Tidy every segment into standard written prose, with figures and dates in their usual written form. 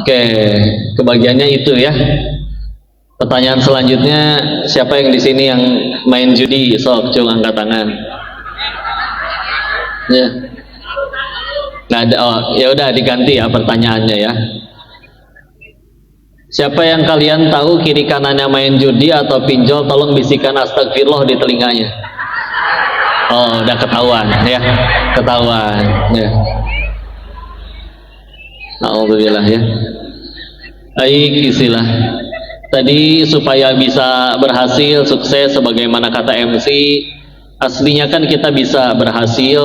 Oke, kebagiannya itu ya. Pertanyaan selanjutnya, siapa yang di sini yang main judi? Sok, cung angkat tangan. Ya. Nggak ada. Oh, ya udah diganti ya pertanyaannya ya. Siapa yang kalian tahu kiri kanannya main judi atau pinjol? Tolong bisikan astagfirullah di telinganya. Oh, udah ketahuan ya. Ketahuan ya. Alhamdulillah ya. Baik, istilah tadi supaya bisa berhasil sukses sebagaimana kata MC, aslinya kan kita bisa berhasil,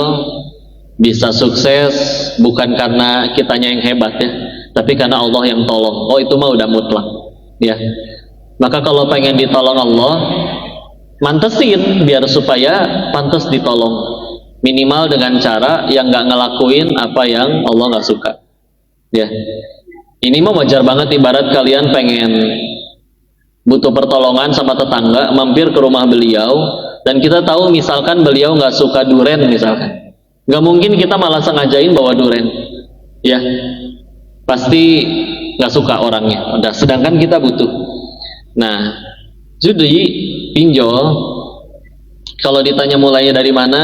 bisa sukses bukan karena kitanya yang hebat ya, tapi karena Allah yang tolong. Oh, itu mah udah mutlak ya. Maka kalau pengen ditolong Allah, mantesin biar supaya pantas ditolong, minimal dengan cara yang nggak ngelakuin apa yang Allah nggak suka ya. Ini mah wajar banget, ibarat kalian pengen butuh pertolongan sama tetangga, mampir ke rumah beliau, dan kita tahu misalkan beliau nggak suka duren misalkan, nggak mungkin kita malah sengajain bawa duren ya, pasti nggak suka orangnya. Udah, sedangkan kita butuh. Nah, judi, pinjol, kalau ditanya mulainya dari mana,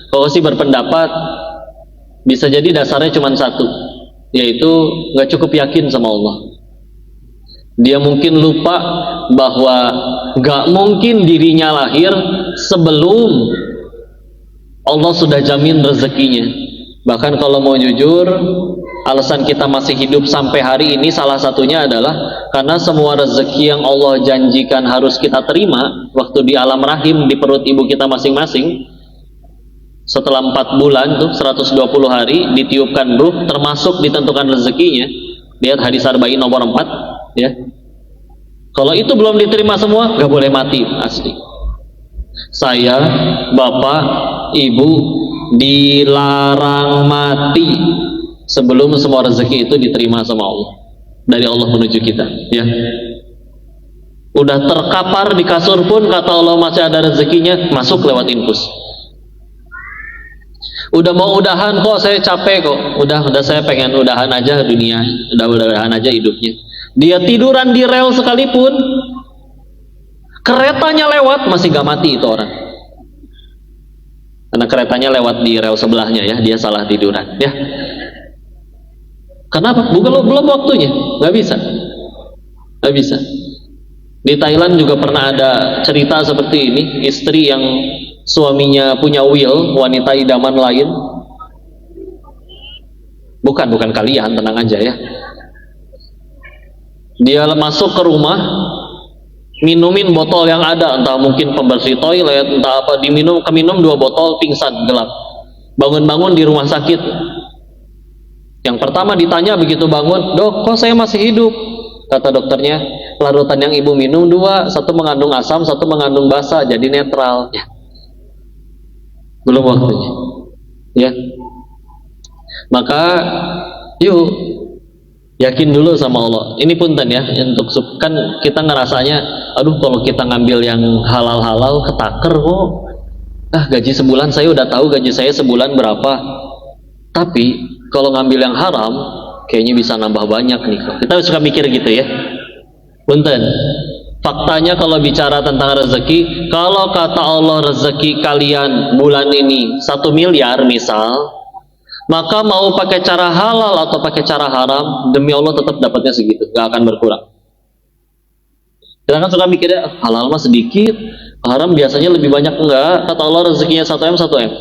kalau sih berpendapat bisa jadi dasarnya cuma satu, yaitu nggak cukup yakin sama Allah. Dia mungkin lupa bahwa nggak mungkin dirinya lahir sebelum Allah sudah jamin rezekinya. Bahkan kalau mau jujur, alasan kita masih hidup sampai hari ini salah satunya adalah karena semua rezeki yang Allah janjikan harus kita terima waktu di alam rahim di perut ibu kita masing-masing, setelah 4 bulan tuh 120 hari ditiupkan ruh, termasuk ditentukan rezekinya. Lihat hadis Arba'in nomor 4 ya. Kalau itu belum diterima semua, nggak boleh mati asli. Saya, bapak, ibu dilarang mati sebelum semua rezeki itu diterima sama Allah, dari Allah menuju kita ya. Udah terkapar di kasur pun kata Allah masih ada rezekinya, masuk lewat infus. Udah mau udahan kok, saya capek kok, udah saya pengen udahan aja dunia, udahan aja hidupnya. Dia tiduran di rel sekalipun, keretanya lewat masih gak mati itu orang, karena keretanya lewat di rel sebelahnya ya, dia salah tiduran ya. Kenapa? Bukan belum waktunya, nggak bisa. Di Thailand juga pernah ada cerita seperti ini, istri yang suaminya punya will, wanita idaman lain. Bukan kalian, tenang aja ya. Dia masuk ke rumah, minumin botol yang ada, entah mungkin pembersih toilet, entah apa, keminum 2 botol, pingsan, gelap. Bangun-bangun di rumah sakit. Yang pertama ditanya begitu bangun, "Dok, kok saya masih hidup?" Kata dokternya, "Larutan yang ibu minum 2, satu mengandung asam, satu mengandung basa, jadi netral." Ya. Belum waktunya. Ya. Maka yuk yakin dulu sama Allah. Ini punten ya, untuk kan kita ngerasanya, aduh kalau kita ngambil yang halal-halal ketaker kok. Gaji sebulan saya udah tahu gaji saya sebulan berapa. Tapi kalau ngambil yang haram, kayaknya bisa nambah banyak nih. Kita suka mikir gitu ya. Punten. Faktanya kalau bicara tentang rezeki, kalau kata Allah rezeki kalian bulan ini 1 miliar misal, maka mau pakai cara halal atau pakai cara haram, demi Allah tetap dapatnya segitu, gak akan berkurang. Kita kan suka mikirnya halal mah sedikit, haram biasanya lebih banyak. Enggak, kata Allah rezekinya 1M 1M.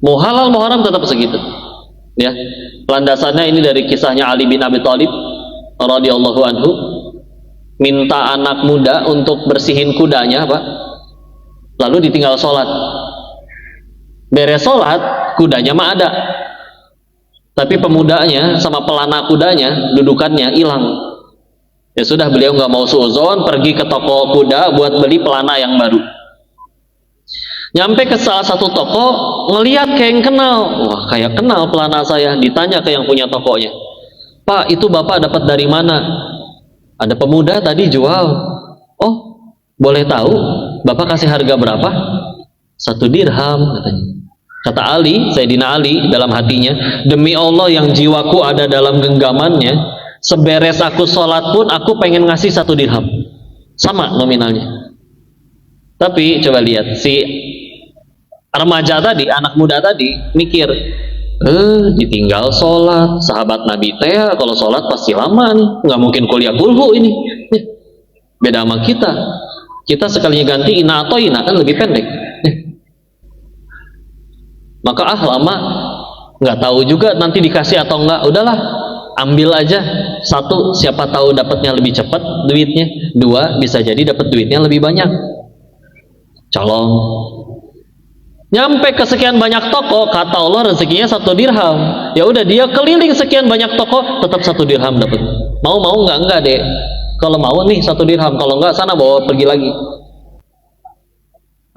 Mau halal mau haram tetap segitu. Ya, landasannya ini dari kisahnya Ali bin Abi Thalib radhiyallahu anhu, minta anak muda untuk bersihin kudanya, Pak. Lalu ditinggal sholat. Beres sholat, kudanya mah ada, tapi pemudanya sama pelana kudanya, dudukannya hilang. Ya sudah, beliau nggak mau suuzon, pergi ke toko kuda buat beli pelana yang baru. Nyampe ke salah satu toko, ngelihat kayak yang kenal. Wah, kayak kenal pelana saya. Ditanya ke yang punya tokonya, "Pak, itu Bapak dapat dari mana?" "Ada pemuda tadi jual." "Oh, boleh tahu Bapak kasih harga berapa?" 1 dirham katanya. Kata Ali, Sayyidina Ali dalam hatinya, demi Allah yang jiwaku ada dalam genggamannya, Seberes aku sholat pun aku pengen ngasih 1 dirham, sama nominalnya. Tapi coba lihat si remaja tadi, anak muda tadi mikir, ditinggal sholat, sahabat Nabi teh kalau sholat pasti lama nih, nggak mungkin kuliah kulhu ini. Beda sama kita sekalinya ganti ina atau ina kan lebih pendek. Maka lama, nggak tahu juga nanti dikasih atau enggak, udahlah ambil aja. 1, siapa tahu dapatnya lebih cepat duitnya. 2, bisa jadi dapat duitnya lebih banyak. Colong. Nyampe ke sekian banyak toko, kata Allah rezekinya 1 dirham. Ya udah dia keliling sekian banyak toko, tetap 1 dirham dapat. Mau enggak deh. Kalau mau nih 1 dirham, kalau enggak sana bawa pergi lagi.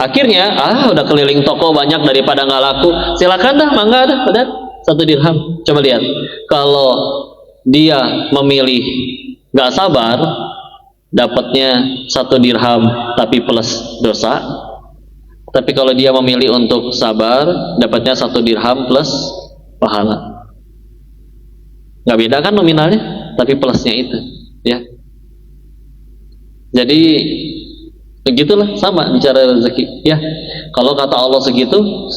Akhirnya udah keliling toko banyak daripada nggak laku, silakan dah, mangga dah, udah 1 dirham. Coba lihat, kalau dia memilih nggak sabar, dapatnya 1 dirham tapi plus dosa. Tapi kalau dia memilih untuk sabar, dapatnya 1 dirham plus pahala. Nggak beda kan nominalnya, tapi plusnya itu, ya. Jadi begitulah, sama bicara rezeki, ya. Kalau kata Allah segitu,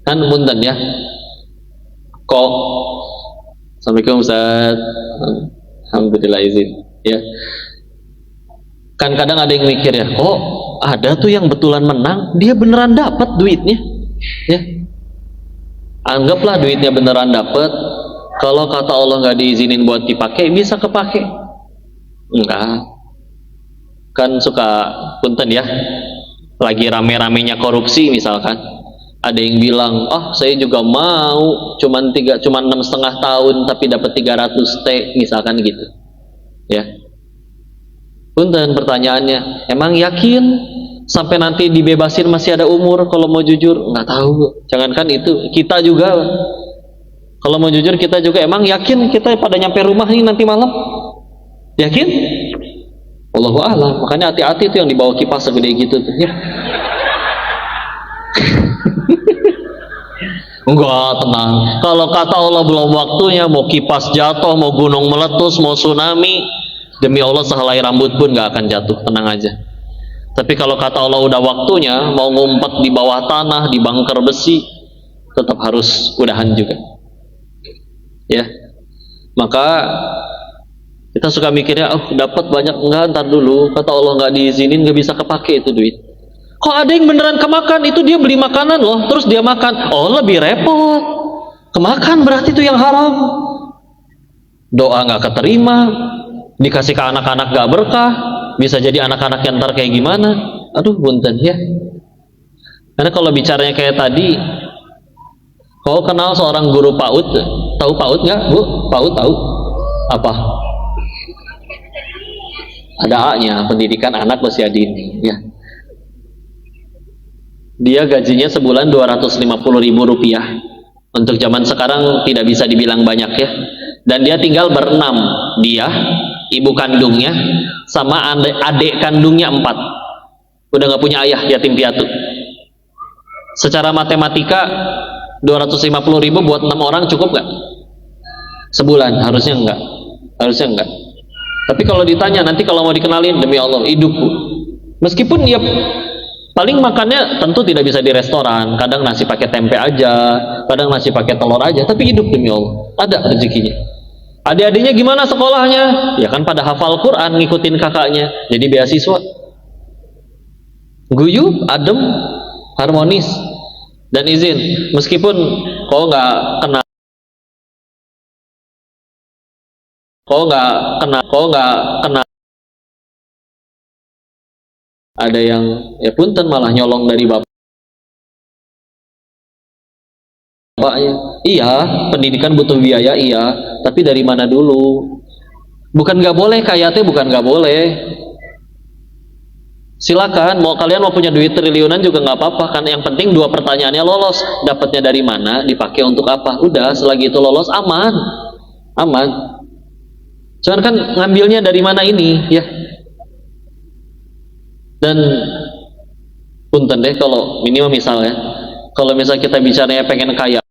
kan munten ya. Kok, assalamualaikum Ustaz, alhamdulillah izin, ya. Kan kadang ada yang mikir ya, ada tuh yang betulan menang, dia beneran dapat duitnya, ya. Anggaplah duitnya beneran dapat. Kalau kata Allah nggak diizinin buat dipakai, bisa kepake? Enggak. Kan suka punten ya, lagi rame-ramenya korupsi misalkan, ada yang bilang, saya juga mau, cuman 6,5 tahun tapi dapat 300 T misalkan gitu, ya. Punten, pertanyaannya, emang yakin sampai nanti dibebasin masih ada umur? Kalau mau jujur, nggak tahu. Jangankan itu, kita juga kalau mau jujur, kita juga emang yakin kita pada nyampe rumah ini nanti malam? Yakin? Allahu a'lam. Makanya hati-hati tuh yang dibawa kipas segede gitu tuh, ya. Enggak, tenang. Kalau kata Allah belum waktunya, mau kipas jatuh, mau gunung meletus, mau tsunami, demi Allah sehelai rambut pun nggak akan jatuh, tenang aja. Tapi kalau kata Allah udah waktunya, mau ngumpet di bawah tanah, di bunker besi, tetap harus udahan juga, ya. Maka kita suka mikirnya, dapat banyak, enggak, ntar dulu, kata Allah nggak diizinin, nggak bisa kepake itu duit. Kok ada yang beneran kemakan? Itu dia beli makanan loh, terus dia makan. Lebih repot. Kemakan berarti itu yang haram. Doa nggak keterima, dikasih ke anak-anak nggak berkah, bisa jadi anak-anak yang ntar kayak gimana? Aduh, punten ya. Karena kalau bicaranya kayak tadi, kau kenal seorang guru PAUD? Tahu PAUD nggak, Bu? PAUD tahu? Apa? Ada A-nya, pendidikan anak usia dini, ya. Dia gajinya sebulan 250.000 rupiah. Untuk zaman sekarang tidak bisa dibilang banyak, ya. Dan dia tinggal berenam, dia, ibu kandungnya, sama adik kandungnya 4. Udah nggak punya ayah, yatim piatu. Secara matematika 250.000 buat 6 orang cukup nggak? Sebulan? Harusnya enggak. Tapi kalau ditanya nanti kalau mau dikenalin, demi Allah hidupku, meskipun dia paling makannya tentu tidak bisa di restoran, kadang nasi pakai tempe aja, kadang nasi pakai telur aja, tapi hidup demi Allah, ada rezekinya. Adik-adiknya gimana sekolahnya? Ya kan pada hafal Quran, ngikutin kakaknya, jadi beasiswa. Guyup, adem, harmonis, dan izin. Meskipun kau nggak kena, ada yang ya punten malah nyolong dari bapaknya. Iya, pendidikan butuh biaya, iya, tapi dari mana dulu? Bukan nggak boleh, kayaknya bukan nggak boleh. Silakan, kalian mau punya duit triliunan juga nggak apa-apa kan. Yang penting 2 pertanyaannya lolos. Dapatnya dari mana? Dipakai untuk apa? Udah, selagi itu lolos, aman. Cuman kan ngambilnya dari mana ini, ya. Dan punten deh kalau minimal misalnya, kalau misal kita bicaranya pengen kaya,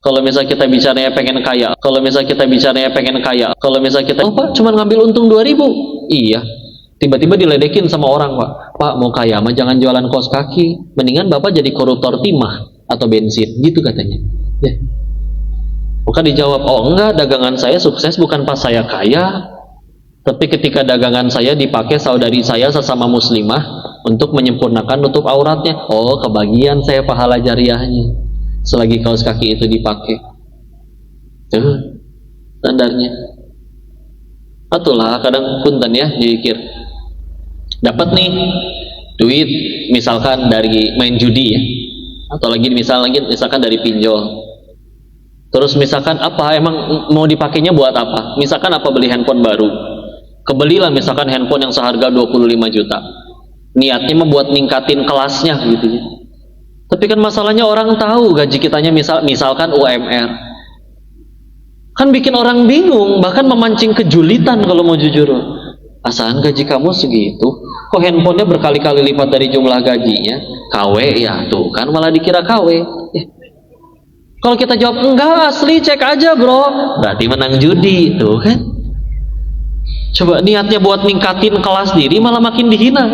Kalau misalnya kita bicaranya pengen kaya, kalau misalnya kita bicaranya pengen kaya, kalau misalnya kita, oh Pak, cuma ngambil untung 2.000. Iya. Tiba-tiba diledekin sama orang, Pak. Pak, mau kaya mah jangan jualan kaos kaki. Mendingan Bapak jadi koruptor timah atau bensin, gitu katanya. Ya. Maka dijawab, oh enggak, dagangan saya sukses bukan pas saya kaya, tapi ketika dagangan saya dipakai saudari saya sesama muslimah untuk menyempurnakan nutup auratnya. Oh, kebagian saya pahala jariahnya selagi kaos kaki itu dipakai. Tuh standarnya. Atulah kadang punten ya dipikir. Dapat nih duit misalkan dari main judi ya, atau lagi misalkan dari pinjol. Terus misalkan apa emang mau dipakainya buat apa? Misalkan apa beli handphone baru. Kebelilah misalkan handphone yang seharga 25 juta. Niatnya mah buat ningkatin kelasnya gitu ya. Tapi kan masalahnya orang tahu gaji kitanya misalkan UMR. Kan bikin orang bingung, bahkan memancing kejulitan kalau mau jujur. Asahan gaji kamu segitu, kok handphonenya berkali-kali lipat dari jumlah gajinya? KW ya, tuh kan malah dikira KW. Kalau kita jawab enggak asli, cek aja bro, berarti menang judi, tuh kan. Coba niatnya buat ningkatin kelas diri malah makin dihina.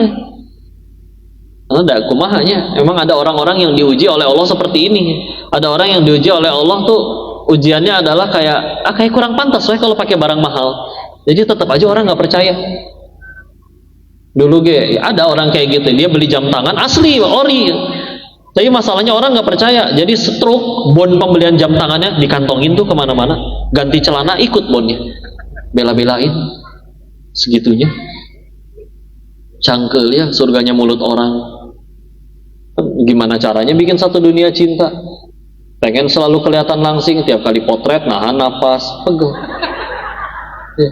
Ada kumahanya. Emang ada orang-orang yang diuji oleh Allah seperti ini. Ada orang yang diuji oleh Allah tuh ujiannya adalah kayak kurang pantas kalau pakai barang mahal. Jadi tetap aja orang nggak percaya. Dulu ada orang kayak gitu, dia beli jam tangan asli ori. Tapi masalahnya orang nggak percaya. Jadi stroke bon pembelian jam tangannya dikantongin tuh kemana-mana. Ganti celana ikut bonnya. Bela-belain segitunya. Cangkel ya surganya mulut orang. Gimana caranya bikin satu dunia cinta? Pengen selalu kelihatan langsing, tiap kali potret nahan napas, pegel. Ya.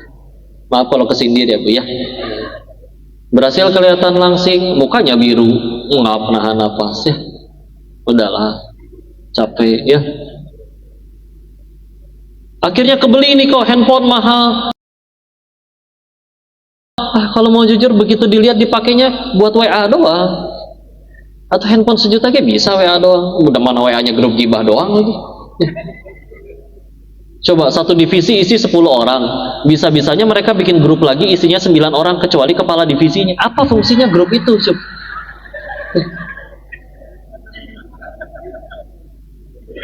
Maaf kalau kesindir ya Bu ya. Berhasil kelihatan langsing, mukanya biru, ngap nahan napas ya. Udahlah, capek ya. Akhirnya kebeli ini kok handphone mahal. Kalau mau jujur begitu dilihat dipakainya buat WA doang. Atau handphone sejuta kayak bisa WA doang. Udah mana WA-nya grup gibah doang lagi. Ya. Coba satu divisi isi 10 orang. Bisa-bisanya mereka bikin grup lagi isinya 9 orang kecuali kepala divisinya. Apa fungsinya grup itu?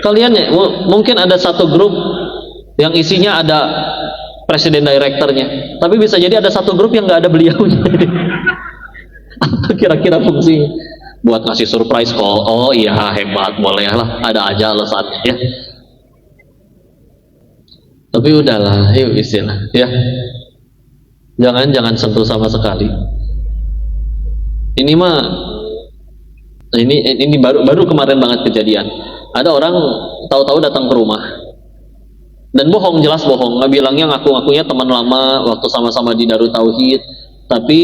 Kalian ya, mungkin ada satu grup yang isinya ada presiden direkturnya. Tapi bisa jadi ada satu grup yang nggak ada beliaunya. Apa kira-kira fungsinya? Buat ngasih surprise call. Oh iya hebat, boleh lah, ada aja alasannya ya. Tapi udahlah, yuk istilah ya. Jangan sentuh sama sekali. Ini mah ini baru kemarin banget kejadian. Ada orang tahu-tahu datang ke rumah dan bohong, jelas bohong. Nggak bilangnya ngaku-ngakunya teman lama waktu sama-sama di Darut Tauhid, tapi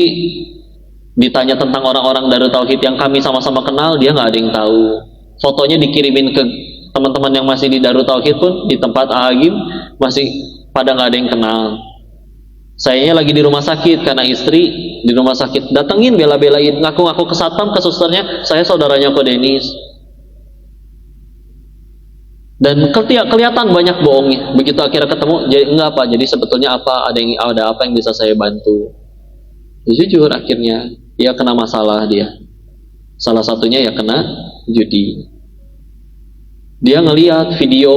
ditanya tentang orang-orang Darut Tauhid yang kami sama-sama kenal, dia nggak ada yang tahu. Fotonya dikirimin ke teman-teman yang masih di Darut Tauhid pun di tempat Agim masih pada nggak ada yang kenal. Sayanya lagi di rumah sakit karena istri di rumah sakit, datengin bela-belain, ngaku-ngaku ke satpam, ke susternya, saya saudaranya Ko Denis. Dan kelihatan banyak bohongnya. Begitu akhirnya ketemu, jadi enggak apa, jadi sebetulnya apa, ada apa yang bisa saya bantu. Ya, jujur akhirnya dia kena masalah dia. Salah satunya ya kena judi. Dia ngelihat video.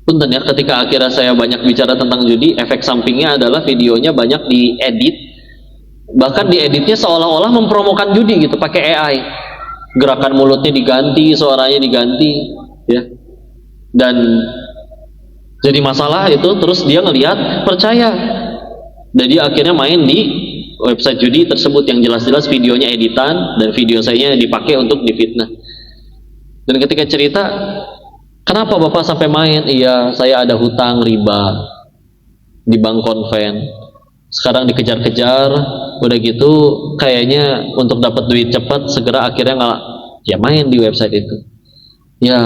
Punten ya, ketika akhirnya saya banyak bicara tentang judi, efek sampingnya adalah videonya banyak diedit. Bahkan dieditnya seolah-olah mempromokan judi gitu, pakai AI. Gerakan mulutnya diganti, suaranya diganti, ya. Dan jadi masalah itu, terus dia ngelihat, percaya. Dan dia akhirnya main di website judi tersebut yang jelas-jelas videonya editan dan video saya dipakai untuk difitnah. Dan ketika cerita, kenapa Bapak sampai main? Iya, saya ada hutang riba di bank konven. Sekarang dikejar-kejar, udah gitu kayaknya untuk dapat duit cepat segera akhirnya nggak, ya main di website itu. Ya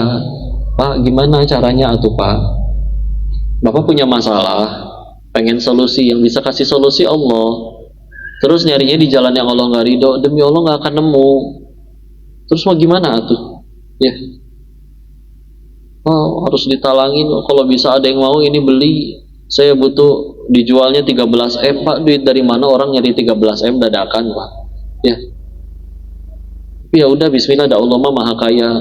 Pak, gimana caranya atuh Pak? Bapak punya masalah, pengen solusi, yang bisa kasih solusi Allah. Terus nyarinya di jalan yang Allah nggak ridho, demi Allah nggak akan nemu. Terus mau gimana atuh? Ya, Oh, harus ditalangin, kalau bisa ada yang mau ini beli, saya butuh, dijualnya 13M. Pak, duit dari mana orang nyari 13M dadakan, Pak? Ya, ya udah, bismillah, ada Allah mah maha kaya.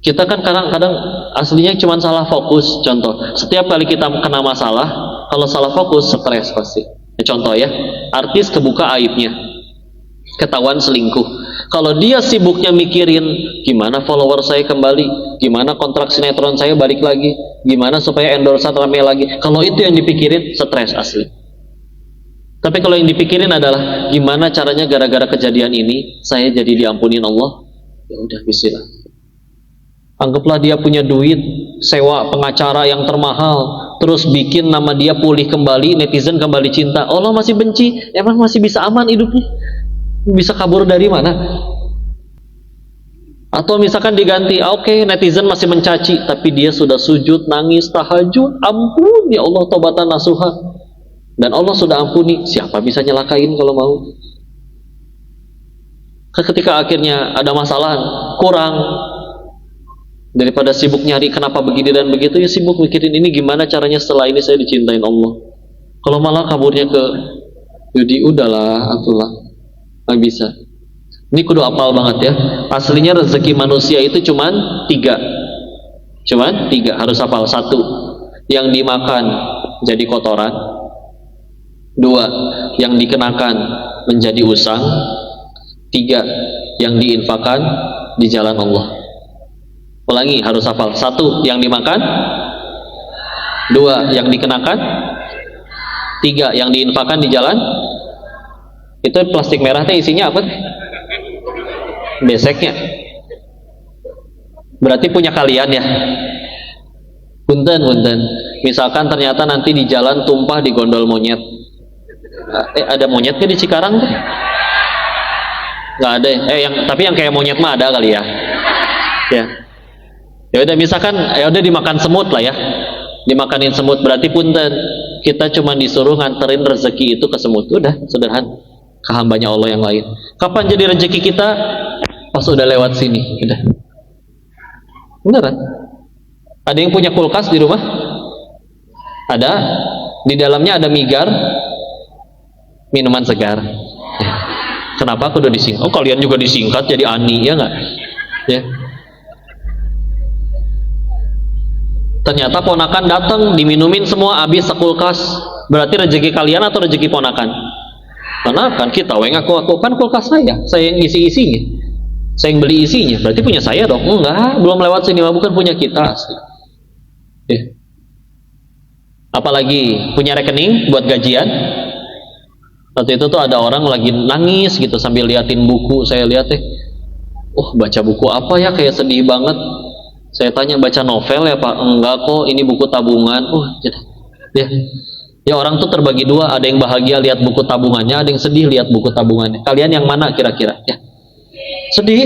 Kita kan kadang-kadang aslinya cuma salah fokus. Contoh, setiap kali kita kena masalah, kalau salah fokus stres pasti. Contoh ya, artis kebuka aibnya, ketahuan selingkuh. Kalau dia sibuknya mikirin gimana follower saya kembali, gimana kontrak sinetron saya balik lagi, gimana supaya endorsean rame lagi, kalau itu yang dipikirin, stres asli. Tapi kalau yang dipikirin adalah gimana caranya gara-gara kejadian ini saya jadi diampunin Allah, ya udah, bismillah. Anggaplah dia punya duit, sewa pengacara yang termahal, terus bikin nama dia pulih kembali, netizen kembali cinta. Allah masih benci, emang masih bisa aman hidupnya? Bisa kabur dari mana? Atau misalkan diganti, oke, netizen masih mencaci, tapi dia sudah sujud, nangis, tahajud, ampun ya Allah, taubatan nasuha, dan Allah sudah ampuni, siapa bisa nyelakain kalau mau? Ketika akhirnya ada masalah, kurang, daripada sibuk nyari kenapa begini dan begitu, ya sibuk mikirin ini gimana caranya setelah ini saya dicintain Allah. Kalau malah kaburnya ke judi, udahlah, atulah, nggak bisa. Ini kudu apal banget ya. Aslinya rezeki manusia itu cuman tiga, harus hafal. Satu, yang dimakan jadi kotoran. Dua, yang dikenakan menjadi usang. Tiga, yang diinfakkan di jalan Allah. Ulangi, harus hafal. Satu, yang dimakan. Dua, yang dikenakan. Tiga, yang diinfakkan di jalan. Itu plastik merah teh isinya apa? Beseknya. Berarti punya kalian ya. Punten. Misalkan ternyata nanti di jalan tumpah di gondol monyet. Ada monyetnya di Cikarang tuh? Nggak ada. Tapi yang kayak monyet mah ada kali ya. Ya udah, misalkan ya udah dimakan semut lah ya. Dimakanin semut, berarti punten, kita cuma disuruh nganterin rezeki itu ke semut. Udah, sederhana. Ke hambanya Allah yang lain. Kapan jadi rezeki kita? Pas udah lewat sini, udah. Beneran? Ada yang punya kulkas di rumah? Ada. Di dalamnya ada migar, minuman segar. Kenapa aku udah disingkat? Oh, kalian juga disingkat jadi ani, ya nggak? Ya. Ternyata ponakan datang, diminumin semua, habis sekulkas. Berarti rezeki kalian atau rezeki ponakan? Ponakan. Kita ngaku kan kulkas saya yang isi-isinya, saya yang beli isinya, berarti punya saya dong? Enggak, belum lewat sini, bukan punya kita. Apalagi punya rekening buat gajian. Waktu itu tuh ada orang lagi nangis gitu sambil liatin buku. Saya lihat baca buku apa ya, kayak sedih banget. Saya tanya, baca novel ya Pak? Enggak kok, ini buku tabungan. Ya orang tuh terbagi dua, ada yang bahagia lihat buku tabungannya, ada yang sedih lihat buku tabungannya. Kalian yang mana kira-kira? Ya, sedih.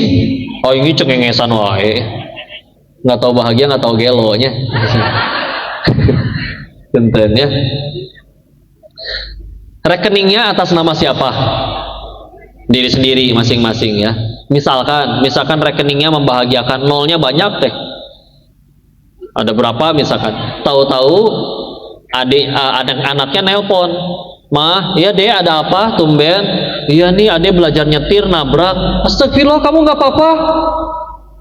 Oh, ini cengengesan wae. Nggak tahu bahagia, nggak tahu gelonya. Genten ya. Rekeningnya atas nama siapa? Diri sendiri masing-masing ya. Misalkan rekeningnya membahagiakan, nolnya banyak teh. Ada berapa misalkan? Tahu-tahu anak-anaknya nelpon, "Mah, iya deh, ada apa? Tumben." "Iya nih, adek belajar nyetir nabrak." "Astagfirullah, kamu nggak apa-apa?"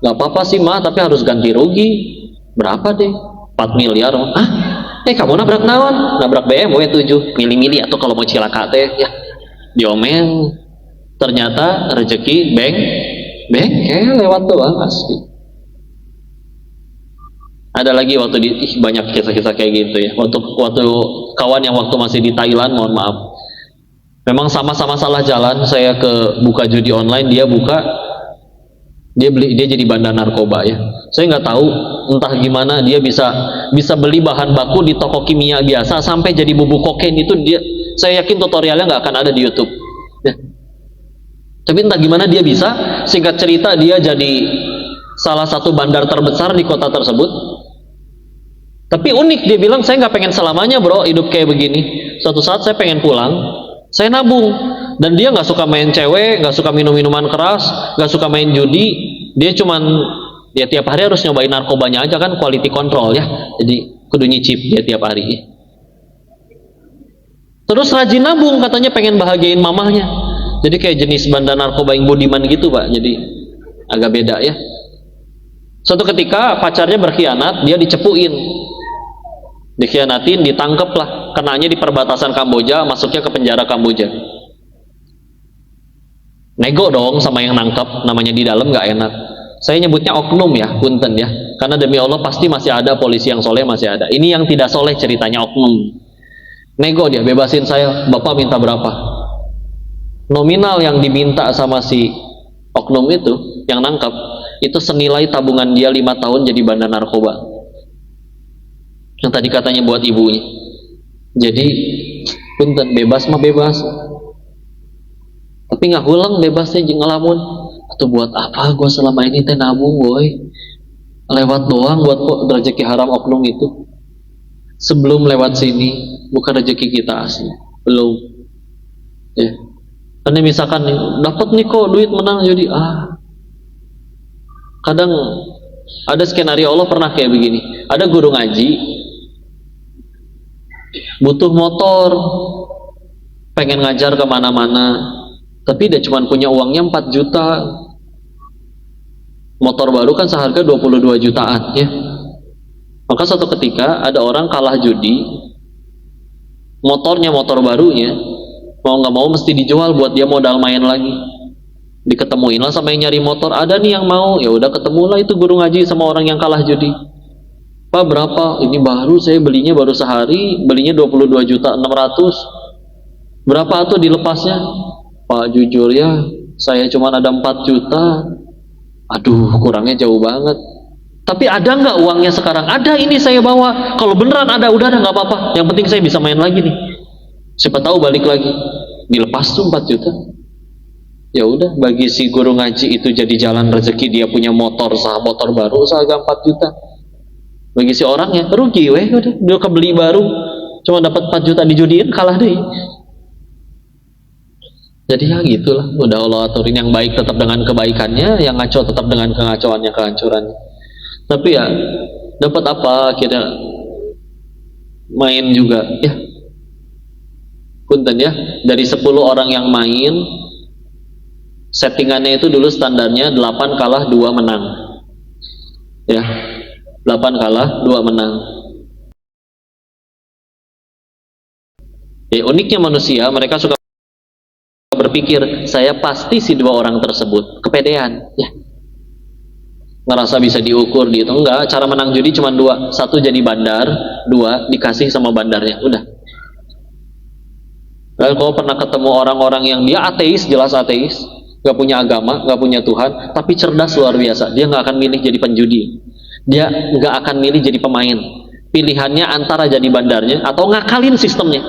"Nggak apa-apa sih mah, tapi harus ganti rugi." "Berapa deh?" 4 miliar. Kamu nabrak naon?" "Nabrak BMW 7." "Milih-milih atau kalau mau cilaka teh ya." Diomel. Ternyata rezeki lewat doang asli. Ada lagi waktu banyak kisah-kisah kayak gitu ya. Waktu kawan yang waktu masih di Thailand, mohon maaf. Memang sama-sama salah jalan. Saya ke buka judi online, dia jadi bandar narkoba ya. Saya nggak tahu entah gimana dia bisa beli bahan baku di toko kimia biasa sampai jadi bubuk kokain itu dia. Saya yakin tutorialnya nggak akan ada di YouTube. Ya. Tapi entah gimana dia bisa. Singkat cerita, dia jadi salah satu bandar terbesar di kota tersebut. Tapi unik, dia bilang, "Saya nggak pengen selamanya bro hidup kayak begini. Suatu saat saya pengen pulang, saya nabung." Dan dia nggak suka main cewek, nggak suka minum minuman keras, nggak suka main judi. Dia cuman Ya tiap hari harus nyobain narkobanya aja kan, quality control ya. Jadi kudu nyicip dia tiap hari. Terus rajin nabung, katanya pengen bahagiain mamahnya. Jadi kayak jenis bandar narkoba yang budiman gitu Pak. Jadi agak beda ya. Suatu ketika pacarnya berkhianat, dia dicepuin, dikhianatin, ditangkep lah. Kenanya di perbatasan Kamboja, masuknya ke penjara Kamboja. Nego dong sama yang nangkep, namanya di dalam nggak enak. Saya nyebutnya oknum ya, punten ya. Karena demi Allah pasti masih ada polisi yang soleh, masih ada. Ini yang tidak soleh ceritanya oknum. Nego dia, bebasin saya, Bapak minta berapa? Nominal yang diminta sama si oknum itu, yang nangkap, itu senilai tabungan dia 5 tahun jadi bandar narkoba. Yang tadi katanya buat ibunya. Jadi, punten, bebas mah bebas. Tapi nggak hulang bebasnya jeung ngelamun. Atau buat apa gue selama ini teh nabung, boy? Lewat doang buat rezeki haram oknum itu. Sebelum lewat sini, bukan rezeki kita asli, belum. Ya. Karena misalkan dapat nih kok duit menang jadi kadang ada skenario Allah pernah kayak begini. Ada guru ngaji butuh motor, pengen ngajar kemana-mana, tapi dia cuma punya uangnya 4 juta. Motor baru kan seharga 22 jutaan ya. Maka suatu ketika ada orang kalah judi, motornya, motor barunya, mau nggak mau mesti dijual buat dia modal main lagi. Diketemuin lah sama yang nyari motor, ada nih yang mau, ya udah ketemulah itu guru ngaji sama orang yang kalah judi. Pak berapa? Ini baru, saya belinya baru sehari, belinya 22 juta 600. Berapa tuh dilepasnya? Pak jujur ya, saya cuma ada 4 juta. Aduh, kurangnya jauh banget. Tapi ada nggak uangnya sekarang? Ada, ini saya bawa. Kalau beneran ada, udah nggak apa-apa. Yang penting saya bisa main lagi nih. Siapa tahu balik lagi. Dilepas tuh 4 juta. Ya udah, bagi si guru ngaji itu jadi jalan rezeki, dia punya motor baru seharga 4 juta. Bagi si orangnya rugi, udah dia kebeli baru, cuma dapat 4 juta dijudiin, kalah deh. Jadi ya gitulah, udah Allah aturin. Yang baik tetap dengan kebaikannya, yang ngaco tetap dengan kehancurannya. Tapi ya dapat apa, kita main juga ya. Punten ya, dari 10 orang yang main, settingannya itu dulu standarnya 8 kalah 2 menang ya, 8 kalah 2 menang. Ya uniknya manusia, mereka suka berpikir saya pasti si 2 orang tersebut, kepedean ya, ngerasa bisa diukur gitu. Enggak, cara menang judi cuma 2, 1 jadi bandar, 2 dikasih sama bandarnya, udah. Lalu kalau pernah ketemu orang-orang yang dia ateis, jelas ateis, gak punya agama, gak punya Tuhan, tapi cerdas luar biasa, dia gak akan milih jadi penjudi, dia gak akan milih jadi pemain. Pilihannya antara jadi bandarnya atau ngakalin sistemnya,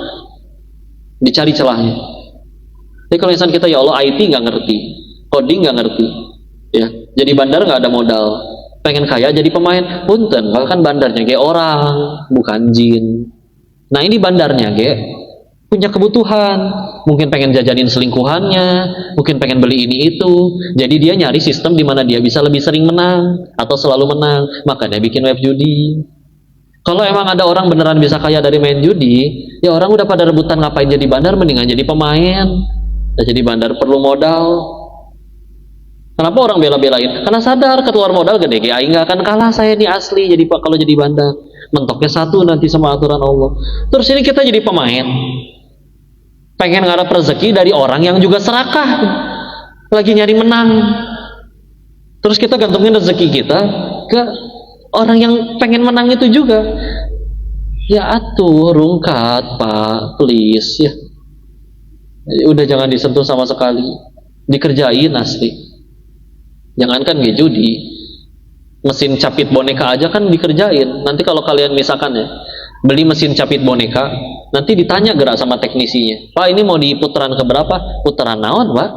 dicari celahnya. Jadi kalau insan kita, ya Allah, IT gak ngerti, coding gak ngerti ya, jadi bandar gak ada modal, pengen kaya jadi pemain, punten, bahkan bandarnya kayak orang, bukan jin. Nah ini bandarnya punya kebutuhan, mungkin pengen jajanin selingkuhannya, mungkin pengen beli ini itu, jadi dia nyari sistem di mana dia bisa lebih sering menang atau selalu menang, maka dia bikin web judi. Kalau emang ada orang beneran bisa kaya dari main judi, ya orang udah pada rebutan ngapain jadi bandar, mendingan jadi pemain. Dan jadi bandar perlu modal. Kenapa orang bela-belain? Karena sadar keluar modal gede, aing nggak akan kalah saya nih asli jadi kalau jadi bandar. Mentoknya 1 nanti sama aturan Allah. Terus ini kita jadi pemain, pengen ngarep rezeki dari orang yang juga serakah, lagi nyari menang. Terus kita gantungin rezeki kita ke orang yang pengen menang itu juga. Ya atuh, rungkat Pak, please ya. Udah jangan disentuh sama sekali, dikerjain asli. Jangankan judi, mesin capit boneka aja kan dikerjain. Nanti kalau kalian misalkan ya beli mesin capit boneka, nanti ditanya gerak sama teknisinya, Pak ini mau di putaran keberapa? Putaran naon Pak?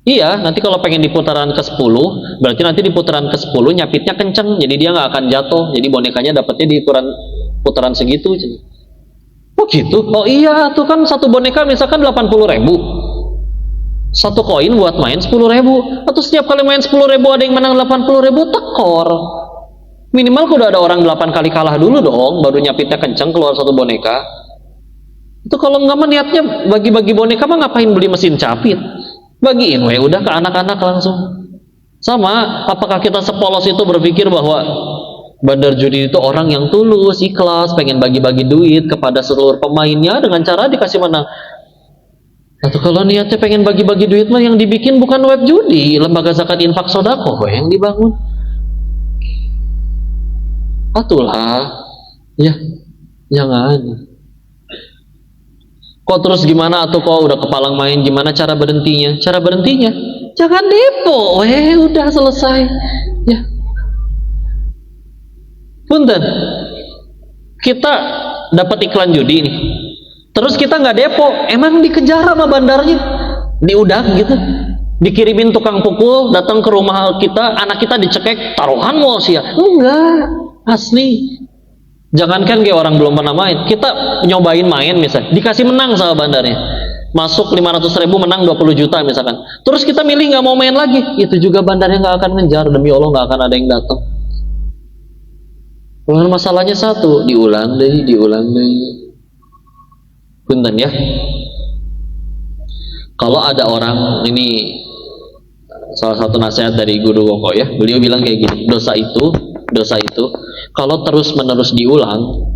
Iya, nanti kalau pengen di putaran ke 10, berarti nanti di putaran ke 10 nyapitnya kenceng, jadi dia nggak akan jatuh, jadi bonekanya dapatnya di putaran segitu. Oh gitu? Oh iya, tuh kan satu boneka misalkan 80.000, Satu koin buat main 10.000, atau setiap kali main 10.000 ada yang menang 80.000, tekor. Minimal udah ada orang 8 kali kalah dulu dong, baru nyapitnya kenceng keluar satu boneka. Itu kalau nggak mah niatnya bagi-bagi boneka mah ngapain beli mesin capit? Bagiin udah ke anak-anak langsung. Sama, apakah kita sepolos itu berpikir bahwa bandar judi itu orang yang tulus, ikhlas, pengen bagi-bagi duit kepada seluruh pemainnya dengan cara dikasih menang? Atau kalau niatnya pengen bagi-bagi duit mah yang dibikin bukan web judi, lembaga zakat infak sodako yang dibangun. Atulah, ya, jangan. Kok terus gimana atau kok udah kepalang main, gimana cara berhentinya? Cara berhentinya, jangan depo, udah selesai. Ya, punten, kita dapat iklan judi nih. Terus kita nggak depo, emang dikejar sama bandarnya, diudak gitu, dikirimin tukang pukul, datang ke rumah kita, anak kita dicekek, taruhan mau sih ya? Enggak, asli. Jangankan kayak orang belum pernah main, kita nyobain main misalnya, dikasih menang sama bandarnya, masuk 500.000 menang 20 juta misalkan. Terus kita milih nggak mau main lagi, itu juga bandarnya nggak akan ngejar, demi Allah nggak akan ada yang datang. Masalahnya satu, diulang deh. Punten ya, kalau ada orang, ini salah satu nasihat dari Guru Wongko ya, beliau bilang kayak gini, dosa itu kalau terus menerus diulang,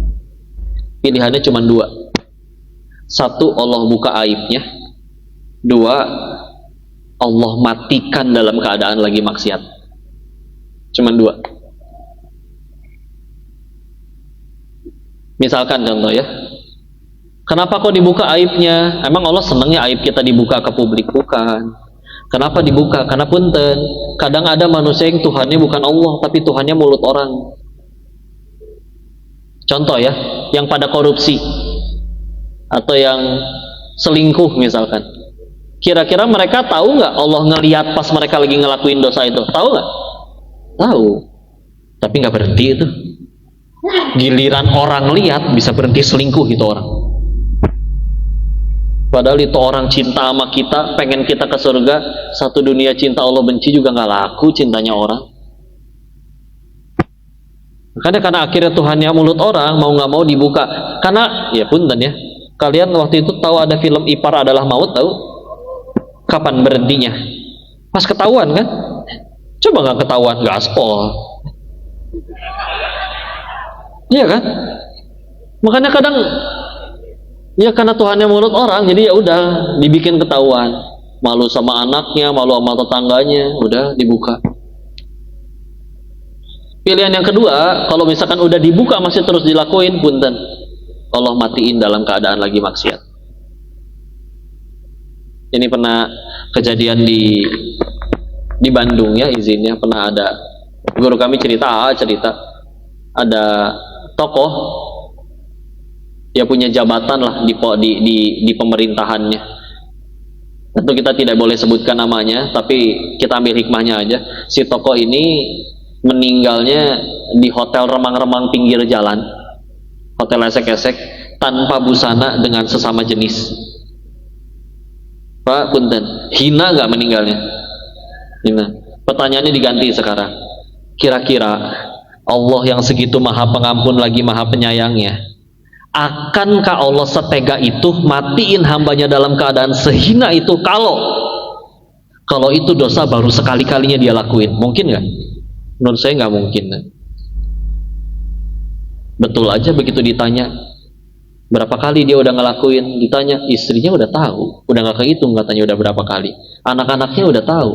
pilihannya cuma dua. Satu, Allah buka aibnya. Dua, Allah matikan dalam keadaan lagi maksiat. Cuma dua. Misalkan contoh ya, kenapa kok dibuka aibnya? Emang Allah senangnya aib kita dibuka ke publik? Bukan. Kenapa dibuka? Karena punten, kadang ada manusia yang Tuhannya bukan Allah, tapi Tuhannya mulut orang. Contoh ya, yang pada korupsi atau yang selingkuh misalkan. Kira-kira mereka tahu nggak Allah ngelihat pas mereka lagi ngelakuin dosa itu? Tahu nggak? Tahu. Tapi nggak berhenti itu. Giliran orang lihat bisa berhenti selingkuh itu orang. Padahal itu orang cinta sama kita, pengen kita ke surga, satu dunia cinta Allah benci juga nggak laku cintanya orang. Makanya karena akhirnya Tuhannya mulut orang, mau nggak mau dibuka. Karena ya punten ya, kalian waktu itu tahu ada film Ipar Adalah Maut, tahu? Kapan berhentinya? Pas ketahuan kan? Coba nggak ketahuan, gaspol. Iya kan? Makanya kadang ya karena Tuhannya mulut orang, jadi ya udah dibikin ketahuan, malu sama anaknya, malu sama tetangganya, udah dibuka. Pilihan yang kedua, kalau misalkan udah dibuka masih terus dilakuin, punten, Allah matiin dalam keadaan lagi maksiat. Ini pernah kejadian di Bandung ya, izinnya pernah ada guru kami cerita ada tokoh ya punya jabatan lah di pemerintahannya. Tentu kita tidak boleh sebutkan namanya, tapi kita ambil hikmahnya aja. Si tokoh ini meninggalnya di hotel remang-remang pinggir jalan, hotel esek-esek, tanpa busana dengan sesama jenis. Pak punten, hina nggak meninggalnya? Hina. Pertanyaannya diganti sekarang. Kira-kira Allah yang segitu maha pengampun lagi maha penyayangnya, akankah Allah setega itu matiin hambanya dalam keadaan sehina itu? Kalau itu dosa baru sekali-kalinya dia lakuin, mungkin nggak? Menurut saya nggak mungkin. Betul aja begitu ditanya berapa kali dia udah ngelakuin, ditanya istrinya udah tahu, udah nggak kehitung katanya udah berapa kali, anak-anaknya udah tahu,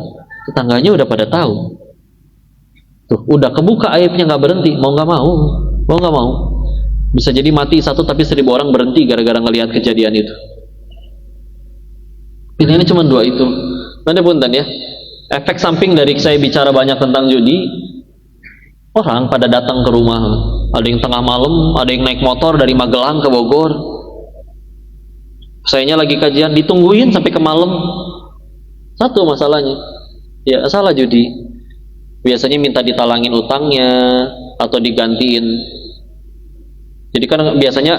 tetangganya udah pada tahu. Tuh udah kebuka aibnya, nggak berhenti, mau nggak mau bisa jadi mati satu tapi 1000 orang berhenti gara-gara ngelihat kejadian itu. Pilihannya cuma dua itu. Nanti punten ya, efek samping dari saya bicara banyak tentang judi, orang pada datang ke rumah, ada yang tengah malam, ada yang naik motor dari Magelang ke Bogor. Sayanya lagi kajian, ditungguin sampai ke malam. Satu masalahnya, ya salah judi. Biasanya minta ditalangin utangnya atau digantiin. Jadi kan biasanya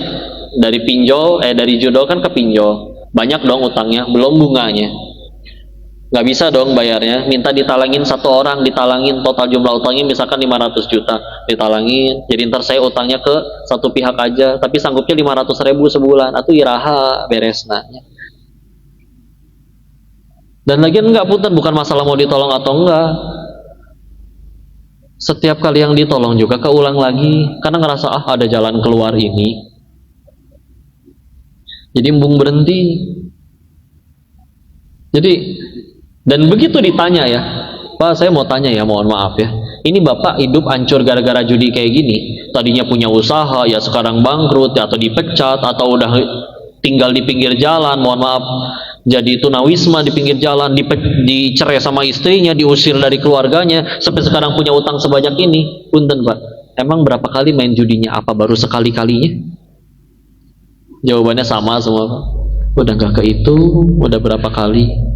dari pinjol, dari judol kan ke pinjol, banyak dong utangnya, belum bunganya. Nggak bisa dong bayarnya, minta ditalangin satu orang, ditalangin total jumlah utangnya misalkan 500 juta, ditalangin, jadi ntar saya utangnya ke satu pihak aja, tapi sanggupnya 500.000 sebulan, atau iraha beres nanya. Dan lagian enggak punten, bukan masalah mau ditolong atau enggak, setiap kali yang ditolong juga keulang lagi, karena ngerasa ada jalan keluar ini, jadi embung berhenti. Jadi dan begitu ditanya ya, Pak saya mau tanya ya, mohon maaf ya, ini Bapak hidup hancur gara-gara judi kayak gini, tadinya punya usaha ya sekarang bangkrut ya, atau dipecat, atau udah tinggal di pinggir jalan, mohon maaf, jadi tunawisma di pinggir jalan, dicerai sama istrinya, diusir dari keluarganya, sampai sekarang punya utang sebanyak ini. Punten Pak, emang berapa kali main judinya? Apa baru sekali-kalinya? Jawabannya sama semua Pak, udah nggak ke itu, udah berapa kali.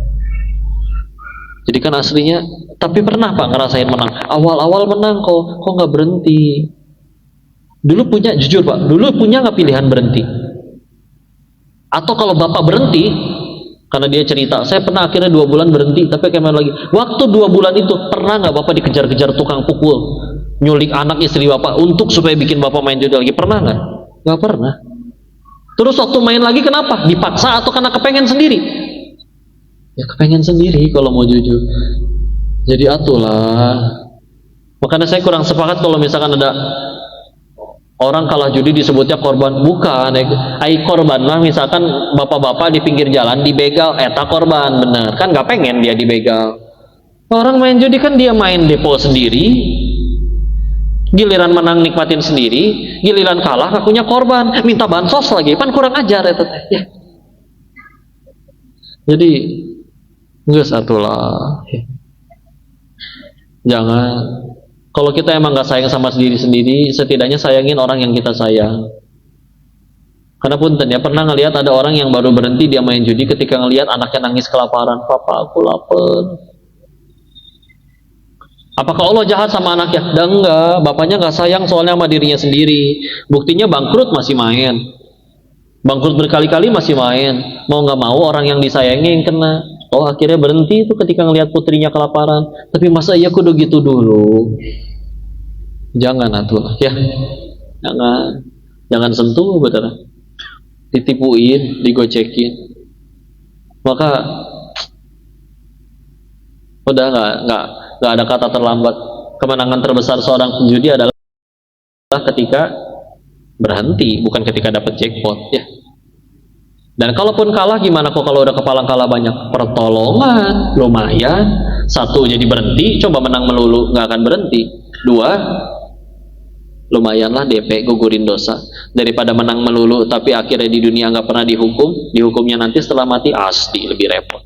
Jadi kan aslinya, tapi pernah Pak ngerasain menang? Awal-awal menang kok nggak berhenti? Dulu punya, jujur Pak, dulu punya nggak pilihan berhenti? Atau kalau Bapak berhenti, karena dia cerita, saya pernah akhirnya 2 bulan berhenti, tapi kayak lagi. Waktu 2 bulan itu, pernah nggak Bapak dikejar-kejar tukang pukul, nyulik anak istri Bapak, untuk supaya bikin Bapak main judi lagi? Pernah nggak? Nggak pernah. Terus waktu main lagi kenapa? Dipaksa atau karena kepengen sendiri? Ya kepengen sendiri kalau mau jujur. Jadi atulah. Makanya saya kurang sepakat kalau misalkan ada orang kalah judi disebutnya korban. Bukan, korban lah misalkan bapak-bapak di pinggir jalan dibegal, eta korban, bener kan? Gak pengen dia dibegal. Orang main judi kan dia main depo sendiri, giliran menang nikmatin sendiri, giliran kalah ngakunya korban, minta bansos lagi, kan kurang ajar ya. Jadi enggak satulah. Jangan. Kalau kita emang gak sayang sama diri sendiri, setidaknya sayangin orang yang kita sayang. Karena punten ya, pernah ngelihat ada orang yang baru berhenti dia main judi ketika ngelihat anaknya nangis kelaparan. Papa aku lapar. Apakah Allah jahat sama anaknya? Dan enggak, bapaknya gak sayang soalnya sama dirinya sendiri. Buktinya bangkrut masih main. Bangkrut berkali-kali masih main. Mau gak mau orang yang disayangi yang kena. Oh akhirnya berhenti itu ketika ngelihat putrinya kelaparan. Tapi masa iya kudu gitu dulu? Jangan atuh ya. Jangan sentuh bener. Ditipuin, digocekin. Maka udah nggak ada kata terlambat. Kemenangan terbesar seorang penjudi adalah ketika berhenti, bukan ketika dapat jackpot ya. Dan kalaupun kalah gimana kok kalau udah kepalang kalah banyak? Pertolongan lumayan. 1 jadi berhenti, coba menang melulu nggak akan berhenti. 2 lumayanlah DP gugurin dosa, daripada menang melulu tapi akhirnya di dunia nggak pernah dihukum, dihukumnya nanti setelah mati asli lebih repot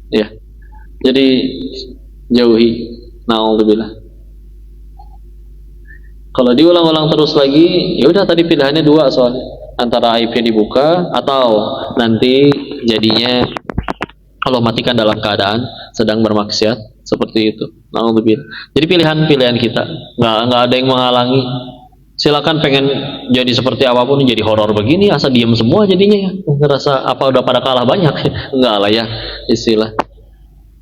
ya. Jadi jauhi, naudzubillah. Kalau diulang-ulang terus lagi, ya udah tadi pilihannya 2 soalnya, antara aibnya dibuka atau nanti jadinya Allah matikan dalam keadaan sedang bermaksiat seperti itu. Naudzubillah. Jadi pilihan-pilihan kita, nggak ada yang menghalangi. Silakan pengen jadi seperti apapun, jadi horor begini, asa diem semua jadinya ya. Ngerasa apa udah pada kalah banyak? Enggak lah ya, istilah.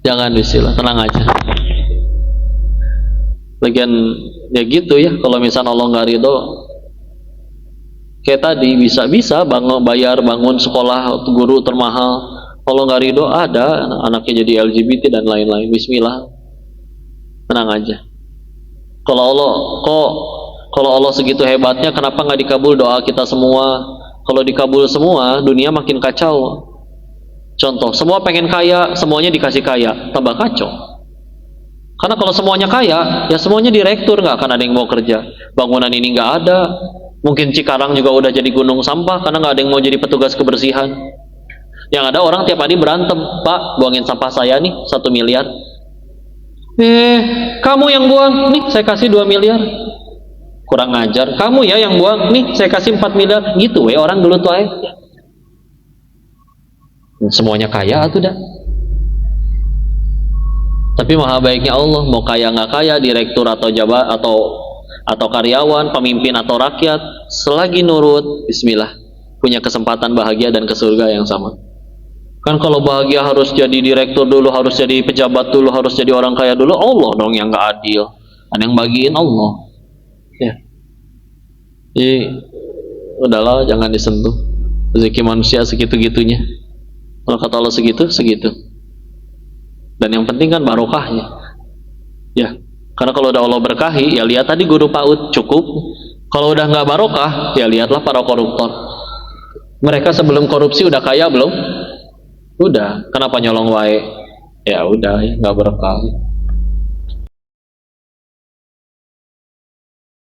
Jangan istilah, tenang aja. Lagian ya gitu ya, kalau misalnya Allah nggak ridho, kayak tadi bisa bangun sekolah guru termahal, kalau nggak ridho ada anaknya jadi LGBT dan lain-lain. Bismillah, tenang aja. Kalau Allah segitu hebatnya, kenapa nggak dikabul doa kita semua? Kalau dikabul semua, dunia makin kacau. Contoh, semua pengen kaya, semuanya dikasih kaya, tambah kacau. Karena kalau semuanya kaya, ya semuanya direktur, nggak akan ada yang mau kerja. Bangunan ini nggak ada, mungkin Cikarang juga udah jadi gunung sampah karena nggak ada yang mau jadi petugas kebersihan. Yang ada orang tiap hari berantem, Pak, buangin sampah saya nih 1 miliar. Kamu yang buang, nih saya kasih 2 miliar. Kurang ajar, kamu ya yang buang, nih saya kasih 4 miliar. Gitu orang dulu tuh semuanya kaya atau dah. Tapi maha baiknya Allah, mau kaya nggak kaya, direktur atau jabat atau karyawan, pemimpin atau rakyat, selagi nurut, bismillah, punya kesempatan bahagia dan ke surga yang sama. Kan kalau bahagia harus jadi direktur dulu, harus jadi pejabat dulu, harus jadi orang kaya dulu. Allah dong yang nggak adil. Kan yang bagiin Allah. Ya. Jadi udahlah, jangan disentuh. Rezeki manusia segitu-gitunya. Kalau kata Allah segitu, segitu. Dan yang penting kan barokahnya. Ya. Karena kalau udah Allah berkahi, ya lihat tadi guru PAUD cukup. Kalau udah nggak barokah, ya lihatlah para koruptor. Mereka sebelum korupsi udah kaya belum? Udah. Kenapa nyolong wae? Ya udah, ya nggak berkah.